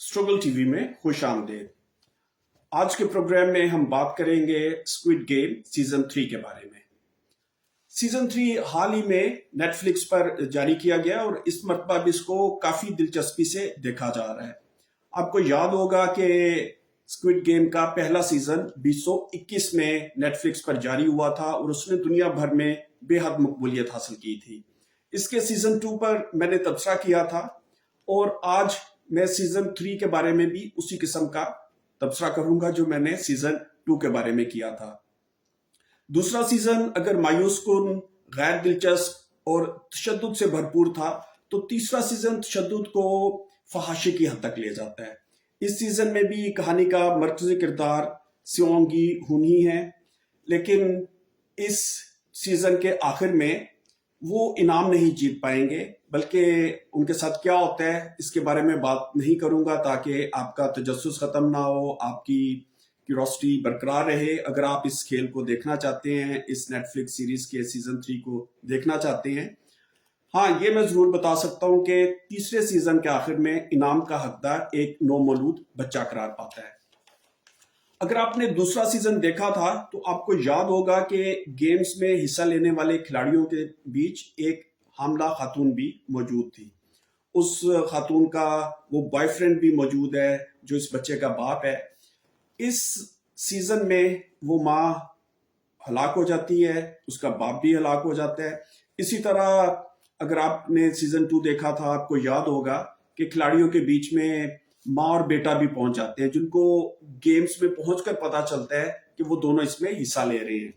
Struggle TV में खुश आमदेद। आज के प्रोग्राम में हम बात करेंगे स्क्विड गेम सीजन 3 के बारे में। सीजन 3 हाल ही में नेटफ्लिक्स पर जारी किया गया और इस मरतबा भी इसको काफी दिलचस्पी से देखा जा रहा है। आपको याद होगा कि स्क्विड गेम का पहला सीजन 2021 में नेटफ्लिक्स पर जारी हुआ था और उसने दुनिया भर में बेहद मकबूलियत हासिल की थी। इसके सीजन 2 पर मैंने तबसरा किया था और आज मैं सीजन 3 के बारे में भी उसी किस्म का तबसरा करूंगा जो मैंने सीजन 2 के बारे में किया था। दूसरा सीजन अगर मायूस कुन, गैर दिलचस्प और तशद्दुद से भरपूर था, तो तीसरा सीजन तशद्दुद को फहाशी की हद तक ले जाता है। इस सीजन में भी कहानी का मरकजी किरदार सियोंगी हुन ही है, लेकिन इस सीजन के आखिर में वो इनाम नहीं जीत पाएंगे, बल्कि उनके साथ क्या होता है इसके बारे में बात नहीं करूंगा ताकि आपका तजस्सुस खत्म ना हो, आपकी क्यूरोसिटी बरकरार रहे। अगर आप इस खेल को देखना चाहते हैं, इस नेटफ्लिक्स सीरीज के सीजन 3 को देखना चाहते हैं, हाँ, ये मैं जरूर बता सकता हूं कि तीसरे सीजन के आखिर में इनाम का हकदार एक नौमौलूद बच्चा करार पाता है। अगर आपने दूसरा सीजन देखा था तो आपको याद होगा कि गेम्स में हिस्सा लेने वाले खिलाड़ियों के बीच एक हामला खातून भी मौजूद थी। उस खातून का वो बॉयफ्रेंड भी मौजूद है जो इस बच्चे का बाप है। इस सीजन में वो माँ हलाक हो जाती है, उसका बाप भी हलाक हो जाता है। इसी तरह अगर आपने सीजन 2 देखा था, आपको याद होगा कि खिलाड़ियों के बीच में माँ और बेटा भी पहुंच जाते हैं, जिनको गेम्स में पहुंचकर पता चलता है कि वो दोनों इसमें हिस्सा ले रहे हैं।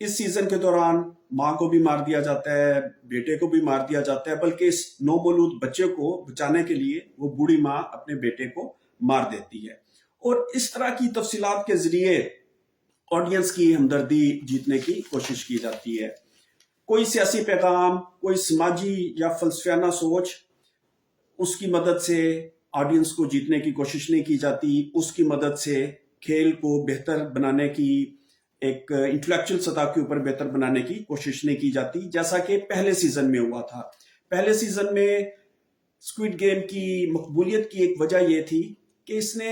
इस सीजन के दौरान माँ को भी मार दिया जाता है, बेटे को भी मार दिया जाता है, बल्कि इस नौमौलूद बच्चे को बचाने के लिए वो बूढ़ी माँ अपने बेटे को मार देती है। और इस तरह की तफसीलात के जरिए ऑडियंस की हमदर्दी जीतने की कोशिश की जाती है। कोई सियासी पैगाम, कोई समाजी या फलसफियाना सोच, उसकी मदद से ऑडियंस को जीतने की कोशिश नहीं की जाती। उसकी मदद से खेल को बेहतर बनाने की, एक इंटेलेक्चुअल सतह के ऊपर बेहतर बनाने की कोशिश नहीं की जाती, जैसा कि पहले सीजन में हुआ था। पहले सीजन में स्क्विड गेम की मकबूलियत की एक वजह यह थी कि इसने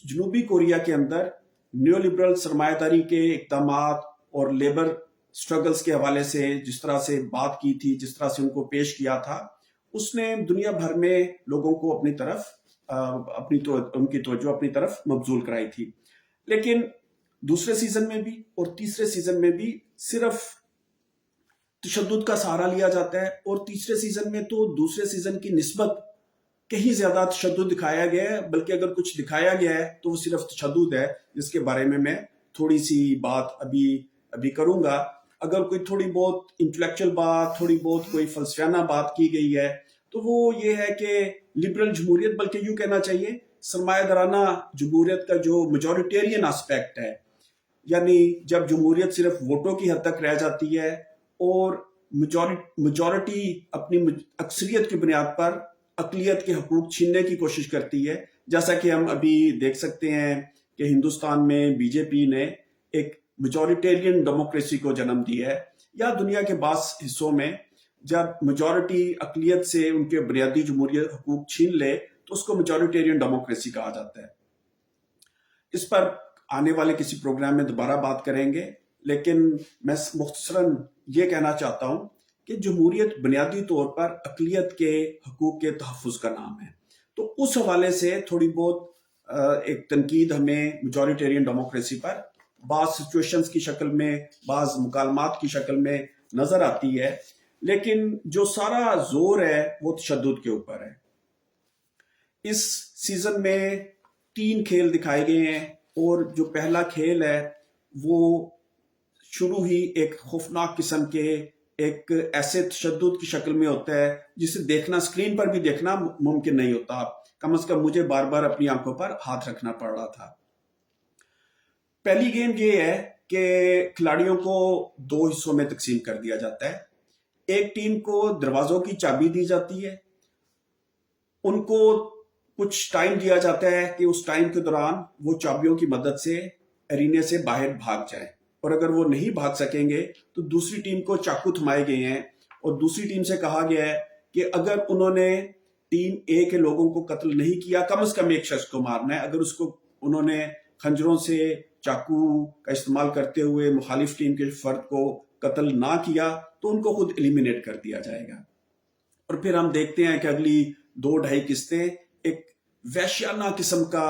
जनूबी कोरिया के अंदर न्योलिबरल सरमायादारी के इक़दाम और लेबर स्ट्रगल्स के हवाले से जिस तरह से बात की थी, जिस तरह से उनको पेश किया था, उसने दुनिया भर में लोगों को अपनी तरफ उनकी तवज्जो अपनी तरफ मबजूल कराई थी। लेकिन दूसरे सीजन में भी और तीसरे सीजन में भी सिर्फ तशद्दुद का सहारा लिया जाता है, और तीसरे सीजन में तो दूसरे सीजन की निस्बत कहीं ज्यादा तशद्दुद दिखाया गया है। बल्कि अगर कुछ दिखाया गया है तो वो सिर्फ तशद्दुद है, जिसके बारे में मैं थोड़ी सी बात अभी करूंगा। अगर कोई थोड़ी बहुत इंटेलेक्चुअल बात, थोड़ी बहुत कोई फलसफियाना बात की गई है, तो वो ये है कि लिबरल जमहूरियत, बल्कि यूं कहना चाहिए सरमायादाराना जमहूरियत का जो मेजॉरिटेरियन एस्पेक्ट है, यानी जब जमहूरियत सिर्फ वोटों की हद तक रह जाती है और मेजॉरिटी अपनी अक्सरियत की बुनियाद पर अकलियत के हकूक छीनने की कोशिश करती है, जैसा कि हम अभी देख सकते हैं कि हिंदुस्तान में बीजेपी ने एक मेजॉरिटेरियन डेमोक्रेसी को जन्म दिया है, या दुनिया के बास हिस्सों में जब मेजॉरिटी अकलियत से उनके बुनियादी जमहूरियत हकूक छीन ले तो उसको मेजॉरिटेरियन डेमोक्रेसी कहा जाता है। इस पर आने वाले किसी प्रोग्राम में दोबारा बात करेंगे, लेकिन मैं मुख्तसरन ये कहना चाहता हूं कि जमहूरियत बुनियादी तौर पर अकलियत के हकूक के तहफ़्फ़ुज़ का नाम है। तो उस हवाले से थोड़ी बहुत एक तनकीद हमें मेजॉरिटेरियन डेमोक्रेसी पर बाज़ सिचुएशंस की शक्ल में, बाज़ मुकालमात की शक्ल में नजर आती है, लेकिन जो सारा जोर है वो तशद्दुद के ऊपर है। इस सीजन में 3 खेल दिखाए गए हैं, और जो पहला खेल है वो शुरू ही एक खौफनाक किस्म के एक ऐसे तशद्दुद की शक्ल में होता है जिसे देखना, स्क्रीन पर भी देखना मुमकिन नहीं होता। कम से कम मुझे बार बार अपनी आंखों पर हाथ रखना पड़ रहा था। पहली गेम ये है कि खिलाड़ियों को 2 हिस्सों में तकसीम कर दिया जाता है। एक टीम को दरवाजों की चाबी दी जाती है, उनको कुछ टाइम दिया जाता है कि उस टाइम के दौरान वो चाबियों की मदद से एरीने से बाहर भाग जाए, और अगर वो नहीं भाग सकेंगे तो दूसरी टीम को चाकू थमाए गए हैं और दूसरी टीम से कहा गया है कि अगर उन्होंने टीम ए के लोगों को कत्ल नहीं किया, कम से कम एक शख्स को मारना है। अगर उसको उन्होंने खंजरों से, चाकू का इस्तेमाल करते हुए मुखालिफ टीम के फर्द को कत्ल ना किया तो उनको खुद एलिमिनेट कर दिया जाएगा। और फिर हम देखते हैं कि अगली 2-2.5 किस्तें एक वहशियाना किस्म का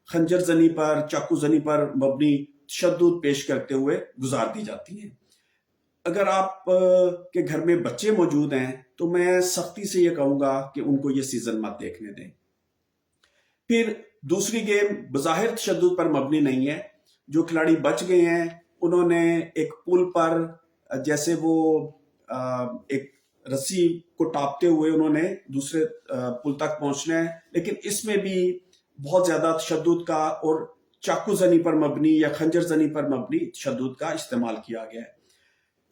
खंजर जनी पर, चाकू जनी पर मबनी तशद्दुद पेश करते हुए गुजार दी जाती हैं। अगर आप के घर में बच्चे मौजूद हैं तो मैं सख्ती से ये कहूंगा कि उनको ये सीजन मत देखने दें। फिर दूसरी गेम बज़ाहिर तशद्दुद पर मबनी नहीं है। जो खिलाड़ी बच गए हैं उन्होंने एक पुल पर जैसे वो एक रस्सी को टापते हुए उन्होंने दूसरे पुल तक पहुंचना है, लेकिन इसमें भी बहुत ज्यादा तशद्दुद का और चाकू जनी पर मबनी या खंजर जनी पर मबनी तशद्दुद का इस्तेमाल किया गया है।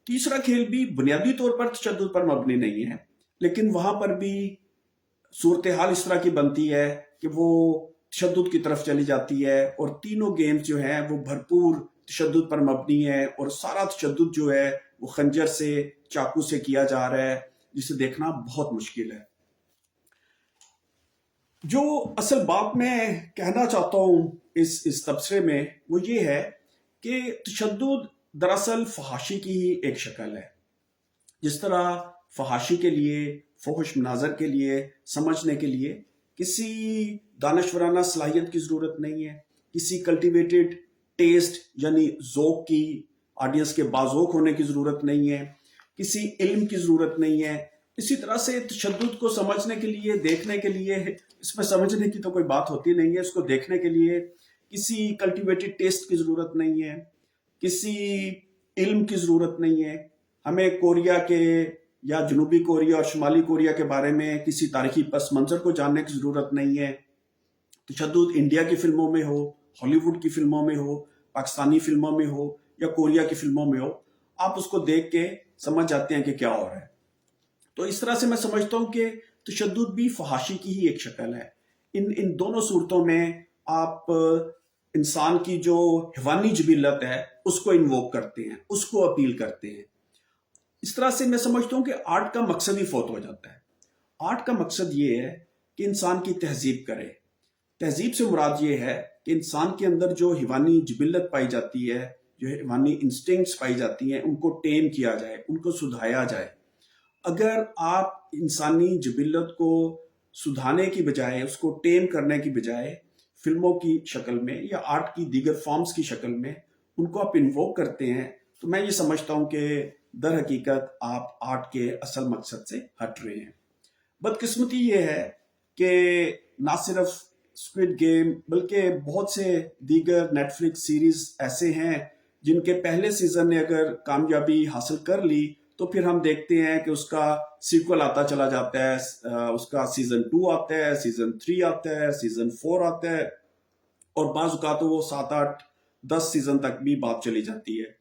तीसरा खेल भी बुनियादी तौर पर तशद्दुद पर मबनी नहीं है, लेकिन वहां पर भी सूरत हाल इस तरह की बनती है कि वो तशद्दुद की तरफ चली जाती है। और तीनों गेम्स जो हैं वो भरपूर तशद्दुद पर मबनी है और सारा तशद्दुद जो है वो खंजर से, चाकू से किया जा रहा है, जिसे देखना बहुत मुश्किल है। जो असल बात मैं कहना चाहता हूं इस तबसरे में वो ये है कि तशद्दुद दरअसल फहाशी की ही एक शक्ल है। जिस तरह फहाशी के लिए, फहुश मनाजर के लिए, समझने के लिए किसी दानश्वराना सलाहियत की जरूरत नहीं है, किसी कल्टिवेटेड टेस्ट यानी ज़ौक़ की, ऑडियंस के बाज़ौक़ होने की जरूरत नहीं है, किसी इल्म की जरूरत नहीं है। इसी तरह से तशद्दुद को समझने के लिए, देखने के लिए, इसमें समझने की तो कोई बात होती नहीं है, इसको देखने के लिए किसी कल्टिवेटेड टेस्ट की जरूरत नहीं है, किसी इल्म की जरूरत नहीं है। हमें कोरिया के या जनूबी कोरिया और शुमाली कोरिया के बारे में किसी तारीखी पस मंजर को जानने की जरूरत नहीं है। तशद्दुद इंडिया की फिल्मों में हो, हॉलीवुड की फिल्मों में हो, पाकिस्तानी फिल्मों में हो या कोरिया की फिल्मों में हो, आप उसको देख के समझ जाते हैं कि क्या हो रहा है। तो इस तरह से मैं समझता हूं कि तशद्दुद भी फहाशी की ही एक शक्ल है। इन दोनों सूरतों में आप इंसान की जो हैवानी जबिलत है उसको इन्वोक करते हैं, उसको अपील करते हैं। इस तरह से मैं समझता हूं कि आर्ट का मकसद ही फौत हो जाता है। आर्ट का मकसद ये है कि इंसान की तहजीब करे। तहजीब से मुराद ये है कि इंसान के अंदर जो हैवानी जबिलत पाई जाती है, जो हैवानी इंस्टिंक्ट्स पाई जाती हैं, उनको टेम किया जाए, उनको सुधाया जाए। अगर आप इंसानी जबिलत को सुधारने की बजाय, उसको टेम करने की बजाय फिल्मों की शक्ल में या आर्ट की दीगर फॉर्म्स की शक्ल में उनको आप इन्वोक करते हैं, तो मैं ये समझता हूं कि दर हकीकत आप आर्ट के असल मकसद से हट रहे हैं। बदकिस्मती ये है कि ना सिर्फ स्क्विड गेम बल्कि बहुत से दीगर नेटफ्लिक्स सीरीज ऐसे हैं जिनके पहले सीजन ने अगर कामयाबी हासिल कर ली तो फिर हम देखते हैं कि उसका सीक्वल आता चला जाता है, उसका सीजन 2 आता है, सीजन 3 आता है, सीजन 4 आता है और बाज़ औक़ात तो वो 7, 8, 10 सीजन तक भी बात चली जाती है।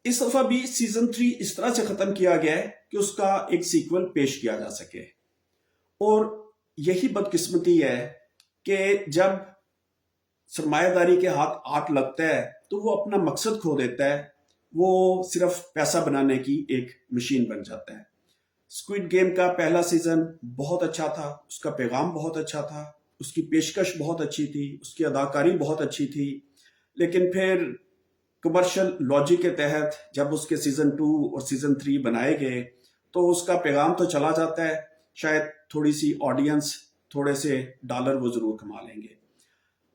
इस दफा भी सीजन 3 इस तरह से खत्म किया गया है कि उसका एक सीक्वल पेश किया जा सके। और यही बदकिस्मती है कि जब सरमायादारी के हाथ आर्ट लगता है तो वो अपना मकसद खो देता है, वो सिर्फ पैसा बनाने की एक मशीन बन जाता है। स्क्विड गेम का पहला सीजन बहुत अच्छा था, उसका पैगाम बहुत अच्छा था, उसकी पेशकश बहुत अच्छी थी, उसकी अदाकारी बहुत अच्छी थी, लेकिन फिर कमर्शियल लॉजिक के तहत जब उसके सीजन 2 और सीजन 3 बनाए गए तो उसका पैगाम तो चला जाता है, शायद थोड़ी सी ऑडियंस, थोड़े से डॉलर वो जरूर कमा लेंगे।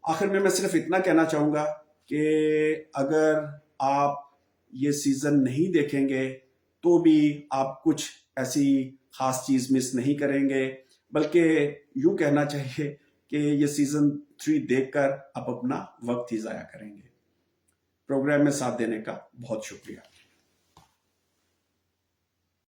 आखिर में मैं सिर्फ इतना कहना चाहूंगा कि अगर आप ये सीजन नहीं देखेंगे तो भी आप कुछ ऐसी खास चीज मिस नहीं करेंगे, बल्कि यूं कहना चाहिए कि ये सीजन 3 देखकर आप अपना वक्त ही जाया करेंगे। प्रोग्राम में साथ देने का बहुत शुक्रिया।